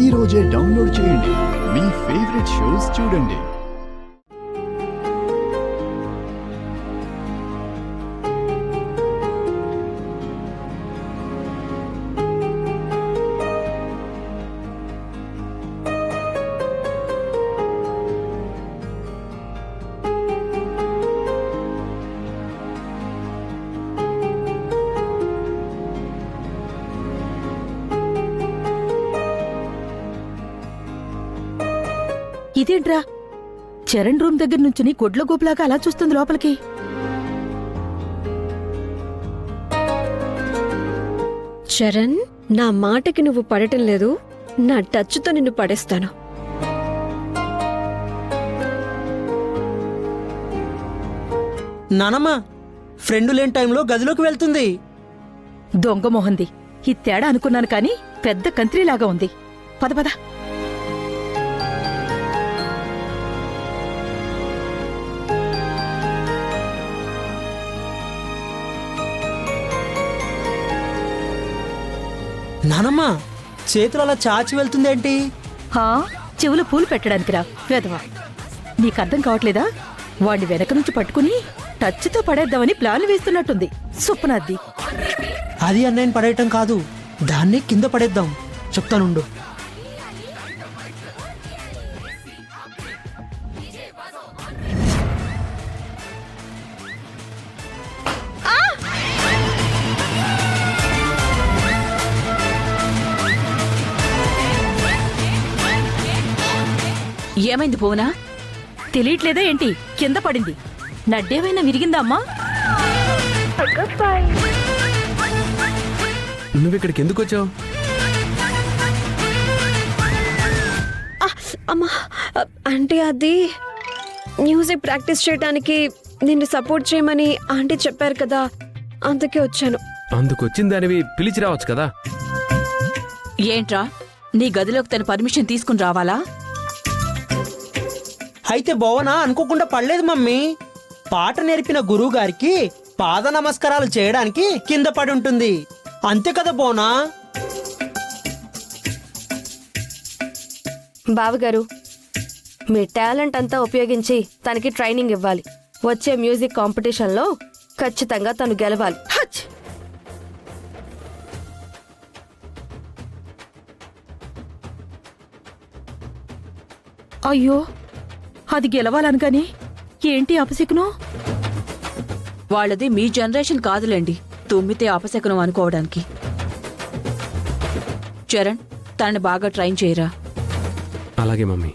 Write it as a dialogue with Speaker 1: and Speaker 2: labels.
Speaker 1: ఈ రోజే డౌన్లోడ్ చేయండి. మీ ఫేవరెట్ షోస్ చూడండి.
Speaker 2: ఇదేంట్రా చరణ్ రూమ్ దగ్గర నుంచుని గొడ్ల గోపులాగా అలా చూస్తుంది లోపలికి.
Speaker 3: చరణ్, నా మాటకి నువ్వు పడటం లేదు. నా టచ్తో నిన్ను పడేస్తాను.
Speaker 4: నానమ్మా, ఫ్రెండ్ లేని టైంలో గదిలోకి వెళ్తుంది.
Speaker 2: దొంగ మొహంది. ఈ తేడా అనుకున్నాను కాని పెద్ద కంత్రీలాగా ఉంది. పద పద.
Speaker 4: నానమ్మా, చేతులు అలా చాచి వెళ్తుందేంటి?
Speaker 2: హా, చెవులు పూలు పెట్టడానికిరా వేదవా. నీకర్థం కావట్లేదా? వాణ్ణి వెనక నుంచి పట్టుకుని టచ్తో పడేద్దామని ప్లాన్ వేస్తున్నట్టుంది. సుప్పనాద్ది.
Speaker 4: అది అన్నయ్యని పడేయటం కాదు, దాన్ని కింద పడేద్దాం. చెప్తానుండు.
Speaker 2: ఏమైంది పోనా? తెలియట్లేదా ఏంటి? కింద పడింది. నడ్డేమైనా విరిగిందా అమ్మా?
Speaker 5: నువ్విక్కడికి ఎందుకు వచ్చావు?
Speaker 3: అమ్మా, అంటే అది మ్యూజిక్ ప్రాక్టీస్ చేయడానికి నిన్ను సపోర్ట్ చేయమని ఆంటీ చెప్పారు కదా, అందుకే వచ్చాను.
Speaker 5: అందుకొచ్చిందానివి పిలిచి రావచ్చు కదా.
Speaker 6: ఏంట్రా, నీ గదిలోకి తన పర్మిషన్ తీసుకుని రావాలా?
Speaker 4: అయితే బోవనా అనుకోకుండా పడలేదు మమ్మీ. పాట నేర్పిన గురువు గారికి పాద నమస్కారాలు చేయడానికి కింద పడి ఉంటుంది. అంతే కదా బోనా?
Speaker 7: బావగారు, మీ టాలెంట్ అంతా ఉపయోగించి తనకి ట్రైనింగ్ ఇవ్వాలి. వచ్చే మ్యూజిక్ కాంపిటీషన్లో ఖచ్చితంగా తను గెలవాలి.
Speaker 2: హచ్! అయ్యో, అది గెలవాలనుగాని ఏంటి అపశకునం?
Speaker 6: వాళ్ళది మీ జనరేషన్ కాదులేండి తుమ్మితే అపశకునం అనుకోవడానికి. చరణ్, తనని బాగా ట్రైన్ చేయరా.
Speaker 5: అలాగే మమ్మీ.